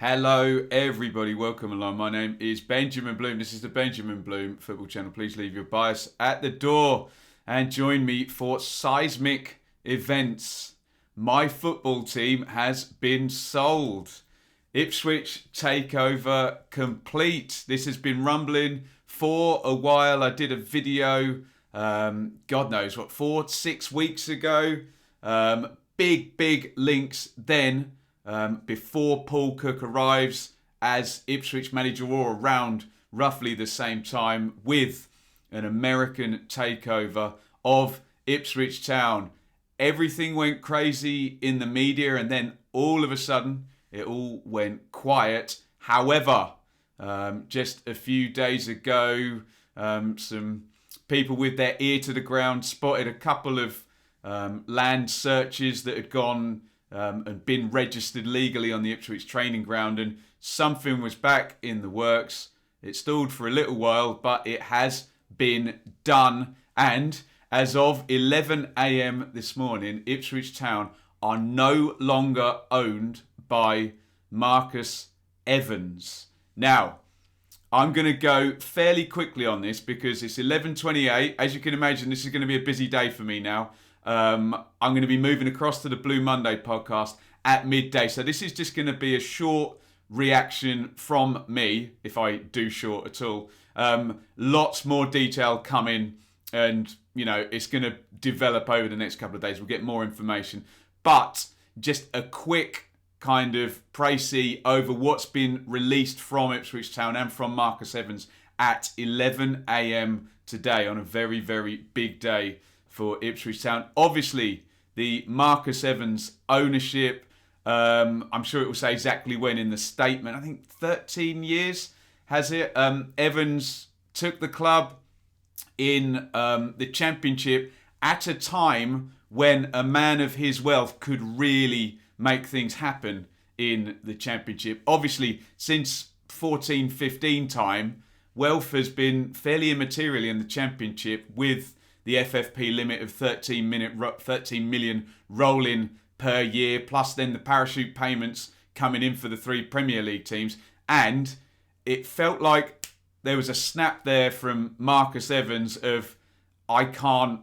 Hello everybody, welcome along. My name is Benjamin Bloom. This is the Benjamin Bloom Football Channel. Please leave your bias at the door and join me for seismic events. My football team has been sold. Ipswich takeover complete. This has been rumbling for a while. I did a video, God knows what, 4-6 weeks ago. Big links then. Before Paul Cook arrives as Ipswich manager, or around roughly the same time, with an American takeover of Ipswich Town. Everything went crazy in the media, and then all of a sudden it all went quiet. However, just a few days ago, some people with their ear to the ground spotted a couple of land searches that had gone and been registered legally on the Ipswich training ground, and something was back in the works. It stalled for a little while, but it has been done. And as of 11 a.m. this morning, Ipswich Town are no longer owned by Marcus Evans. Now, I'm going to go fairly quickly on this because it's 11:28. As you can imagine, this is going to be a busy day for me now. I'm going to be moving across to the Blue Monday podcast at midday. So this is just going to be a short reaction from me, if I do short at all. Lots more detail coming, and, you know, it's going to develop over the next couple of days. We'll get more information. But just a quick kind of précis over what's been released from Ipswich Town and from Marcus Evans at 11 a.m. today on a very, very big day for Ipswich Town. Obviously, the Marcus Evans ownership, I'm sure it will say exactly when in the statement. I think 13 years has it. Evans took the club in the Championship at a time when a man of his wealth could really make things happen in the Championship. Obviously, since 14-15 time, wealth has been fairly immaterial in the Championship, with the FFP limit of 13 million rolling per year, plus then the parachute payments coming in for the 3 Premier League teams. And it felt like there was a snap there from Marcus Evans of, I can't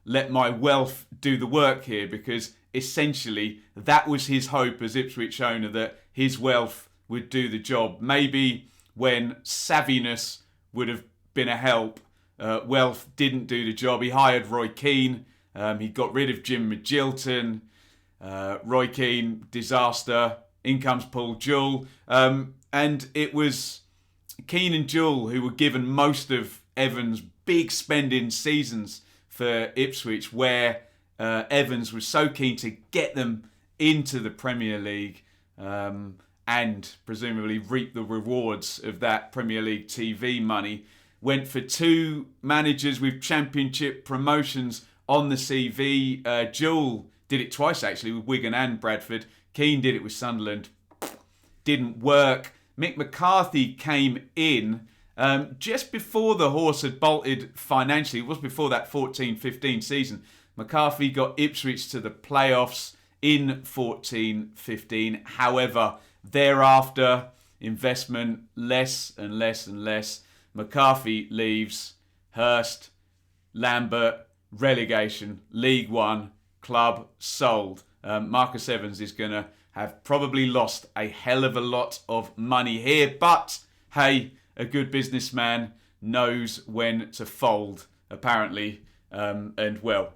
let my wealth do the work here, because essentially that was his hope as Ipswich owner, that his wealth would do the job. Maybe when savviness would have been a help, wealth didn't do the job. He hired Roy Keane. He got rid of Jim Magilton. Roy Keane, disaster. In comes Paul Jewell. And it was Keane and Jewell who were given most of Evans' big spending seasons for Ipswich, where Evans was so keen to get them into the Premier League and presumably reap the rewards of that Premier League TV money. Went for 2 managers with Championship promotions on the CV. Jewell did it twice, actually, with Wigan and Bradford. Keane did it with Sunderland. Didn't work. Mick McCarthy came in just before the horse had bolted financially. It was before that 14-15 season. McCarthy got Ipswich to the playoffs in 14-15. However, thereafter, investment less and less and less. McCarthy leaves, Hurst, Lambert, relegation, League One, club sold. Marcus Evans is going to have probably lost a hell of a lot of money here, but hey, a good businessman knows when to fold, apparently. And well,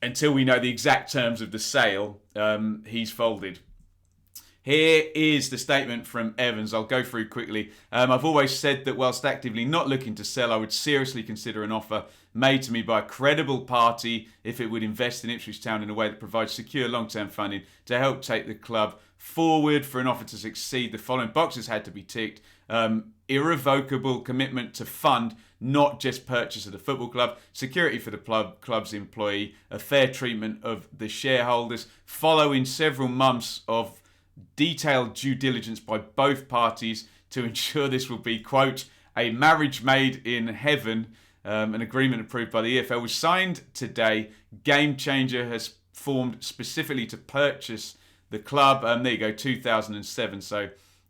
until we know the exact terms of the sale, he's folded. Here is the statement from Evans. I'll go through quickly. I've always said that whilst actively not looking to sell, I would seriously consider an offer made to me by a credible party if it would invest in Ipswich Town in a way that provides secure long-term funding to help take the club forward. For an offer to succeed, the following boxes had to be ticked. Irrevocable commitment to fund, not just purchase of the football club, security for the club's employee, a fair treatment of the shareholders, following several months of detailed due diligence by both parties to ensure this will be, quote, a marriage made in heaven. An agreement approved by the EFL was signed today. Game Changer has formed specifically to purchase the club. There you go, 2007. So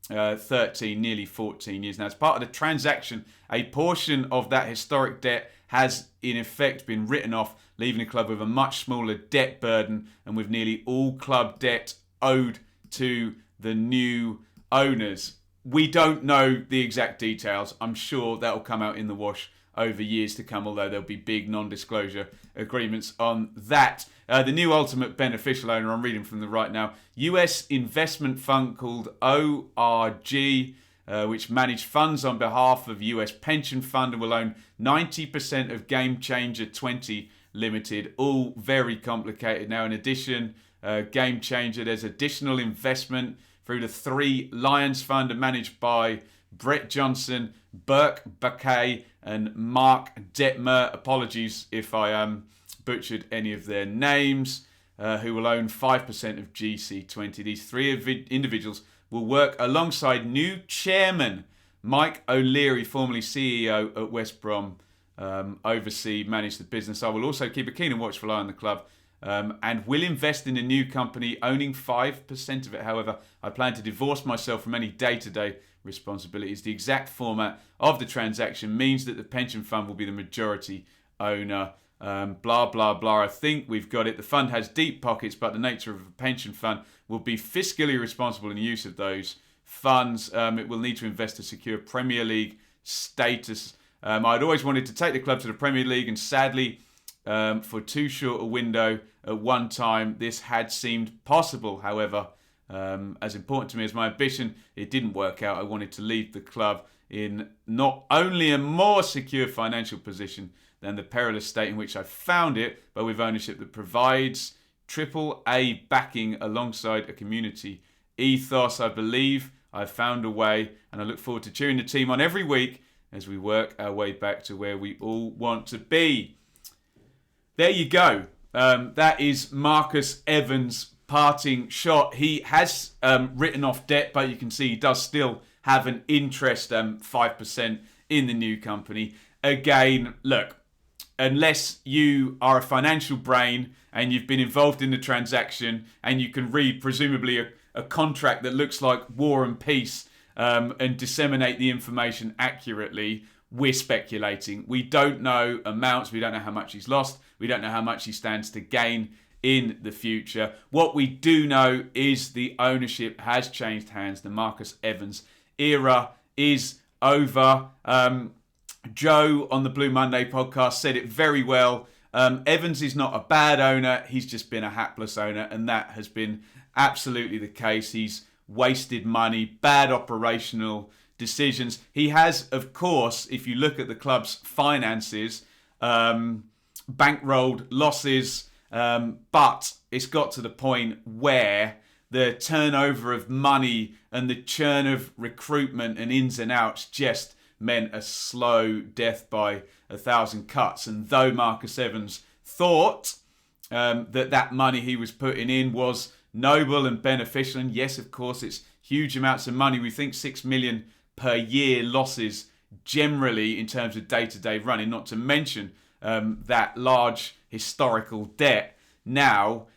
13, nearly 14 years now. As part of the transaction, a portion of that historic debt has in effect been written off, leaving the club with a much smaller debt burden and with nearly all club debt owed to the new owners. We don't know the exact details. I'm sure that will come out in the wash over years to come, although there'll be big non-disclosure agreements on that. The new ultimate beneficial owner, I'm reading from the right now, US investment fund called ORG, which manage funds on behalf of US pension fund and will own 90% of Game Changer 20 Limited. All very complicated now. In addition, Game Changer, there's additional investment through the Three Lions Fund, managed by Brett Johnson, Burke Baquet, and Mark Detmer. Apologies if I butchered any of their names. Who will own 5% of GC20. These three individuals will work alongside new chairman Mike O'Leary, formerly CEO at West Brom, manage the business. I will also keep a keen and watchful eye on the club. And will invest in a new company, owning 5% of it. However, I plan to divorce myself from any day-to-day responsibilities. The exact format of the transaction means that the pension fund will be the majority owner. Blah, blah, blah. I think we've got it. The fund has deep pockets, but the nature of a pension fund will be fiscally responsible in the use of those funds. It will need to invest to secure Premier League status. I'd always wanted to take the club to the Premier League, and sadly, for too short a window at one time, this had seemed possible. However, as important to me as my ambition, it didn't work out. I wanted to leave the club in not only a more secure financial position than the perilous state in which I found it, but with ownership that provides triple A backing alongside a community ethos. I believe I've found a way, and I look forward to cheering the team on every week as we work our way back to where we all want to be. There you go. That is Marcus Evans' parting shot. He has written off debt, but you can see he does still have an interest 5% in the new company. Again, look, unless you are a financial brain and you've been involved in the transaction and you can read presumably a contract that looks like War and Peace and disseminate the information accurately, we're speculating. We don't know amounts. We don't know how much he's lost. We don't know how much he stands to gain in the future. What we do know is the ownership has changed hands. The Marcus Evans era is over. Joe on the Blue Monday podcast said it very well. Evans is not a bad owner. He's just been a hapless owner, and that has been absolutely the case. He's wasted money, bad operational decisions. He has, of course, if you look at the club's finances, bankrolled losses, but it's got to the point where the turnover of money and the churn of recruitment and ins and outs just meant a slow death by 1,000 cuts. And though Marcus Evans thought that money he was putting in was noble and beneficial, and yes, of course, it's huge amounts of money. We think 6 million per year losses generally in terms of day-to-day running, not to mention that large historical debt. Now,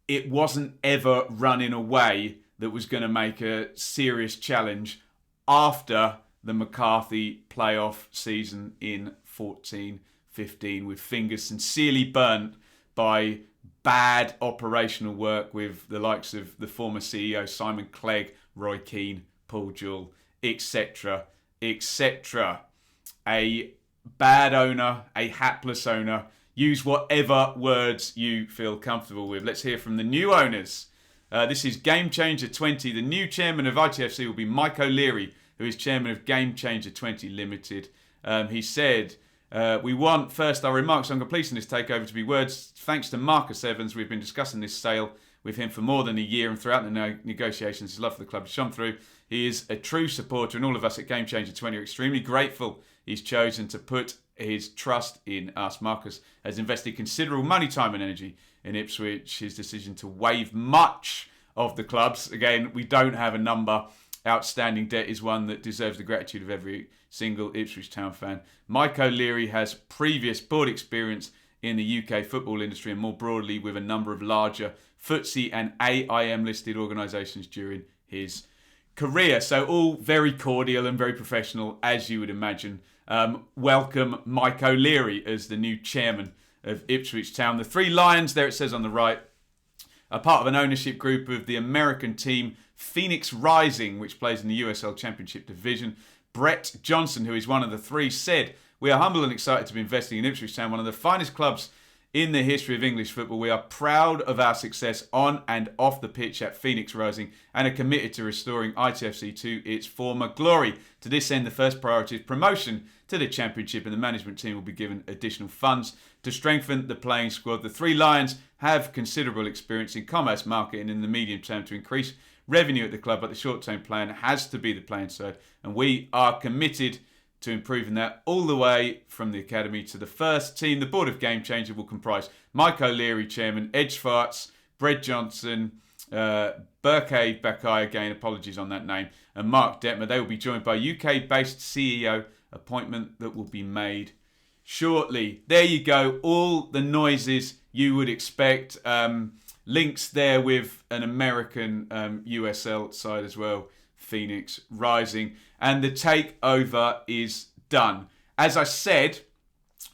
it wasn't ever run in a way that was going to make a serious challenge after the McCarthy playoff season in 14-15, with fingers sincerely burnt by bad operational work with the likes of the former CEO Simon Clegg, Roy Keane, Paul Jewell, etc., etc. A bad owner, a hapless owner. Use whatever words you feel comfortable with. Let's hear from the new owners. This is Game Changer 20. The new chairman of ITFC will be Mike O'Leary, who is chairman of Game Changer 20 Limited. He said, we want first our remarks on completing this takeover to be words thanks to Marcus Evans. We've been discussing this sale with him for more than a year, and throughout the negotiations, his love for the club has shone through. He is a true supporter, and all of us at Game Changer 20 are extremely grateful he's chosen to put his trust in us. Marcus has invested considerable money, time and energy in Ipswich. His decision to waive much of the club's, again, we don't have a number, outstanding debt is one that deserves the gratitude of every single Ipswich Town fan. Mike O'Leary has previous board experience in the UK football industry and more broadly with a number of larger FTSE and AIM listed organisations during his career. So all very cordial and very professional, as you would imagine. Welcome Mike O'Leary as the new chairman of Ipswich Town. The Three Lions, there it says on the right, are part of an ownership group of the American team Phoenix Rising, which plays in the USL Championship Division. Brett Johnson, who is one of the three, said, "We are humble and excited to be investing in Ipswich Town, one of the finest clubs in the history of English football. We are proud of our success on and off the pitch at Phoenix Rising and are committed to restoring ITFC to its former glory. To this end, the first priority is promotion to the Championship, and the management team will be given additional funds to strengthen the playing squad. The Three Lions have considerable experience in commerce marketing in the medium term to increase revenue at the club, but the short-term plan has to be the playing side, and we are committed to improving that all the way from the academy to the first team. The board of Game Changer will comprise Mike O'Leary, chairman, Edge Farts, Brett Johnson, Burkay Bakai, again, apologies on that name, and Mark Detmer. They will be joined by UK-based CEO, appointment that will be made shortly." There you go, all the noises you would expect. Links there with an American USL side as well, Phoenix Rising. And the takeover is done. As I said,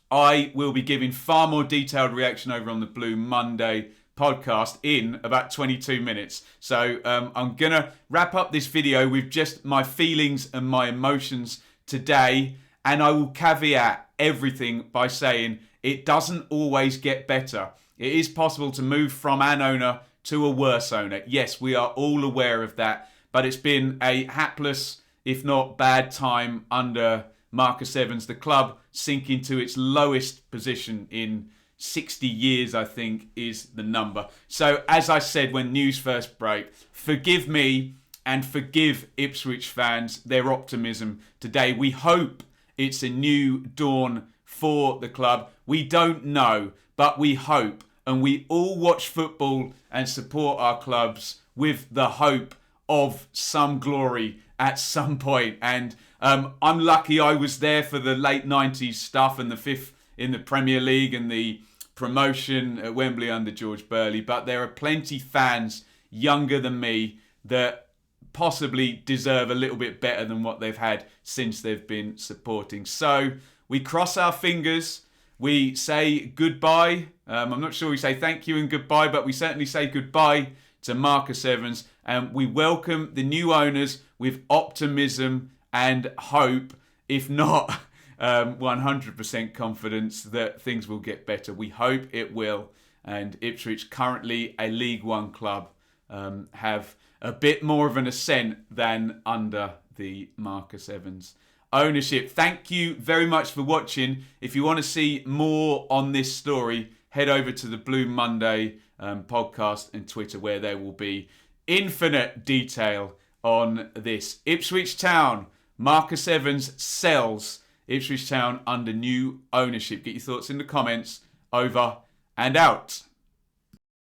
I will be giving far more detailed reaction over on the Blue Monday podcast in about 22 minutes. So I'm going to wrap up this video with just my feelings and my emotions today. And I will caveat everything by saying it doesn't always get better. It is possible to move from an owner to a worse owner. Yes, we are all aware of that. But it's been a hapless, if not bad, time under Marcus Evans. The club sinking to its lowest position in 60 years, I think, is the number. So, as I said when news first broke, forgive me and forgive Ipswich fans their optimism today. We hope it's a new dawn for the club. We don't know, but we hope. And we all watch football and support our clubs with the hope of some glory at some point. And I'm lucky I was there for the late 90s stuff and the fifth in the Premier League and the promotion at Wembley under George Burley. But there are plenty fans younger than me that possibly deserve a little bit better than what they've had since they've been supporting. So we cross our fingers. We say goodbye. I'm not sure we say thank you and goodbye, but we certainly say goodbye to Marcus Evans, and we welcome the new owners with optimism and hope, if not 100% confidence that things will get better. We hope it will, and Ipswich, currently a League One club, have a bit more of an ascent than under the Marcus Evans ownership. Thank you very much for watching. If you want to see more on this story, head over to the Blue Monday podcast and Twitter, where there will be infinite detail on this. Ipswich Town, Marcus Evans sells Ipswich Town under new ownership. Get your thoughts in the comments. Over and out.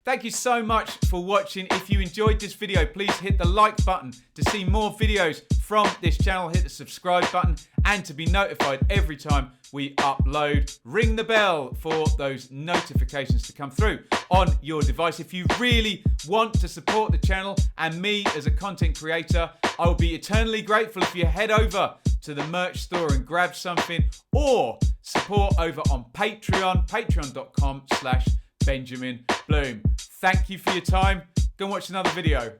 Thank you so much for watching. If you enjoyed this video, please hit the like button to see more videos from this channel. Hit the subscribe button and to be notified every time we upload. Ring the bell for those notifications to come through on your device. If you really want to support the channel and me as a content creator, I will be eternally grateful if you head over to the merch store and grab something, or support over on Patreon, patreon.com/Benjamin Bloom. Thank you for your time. Go and watch another video.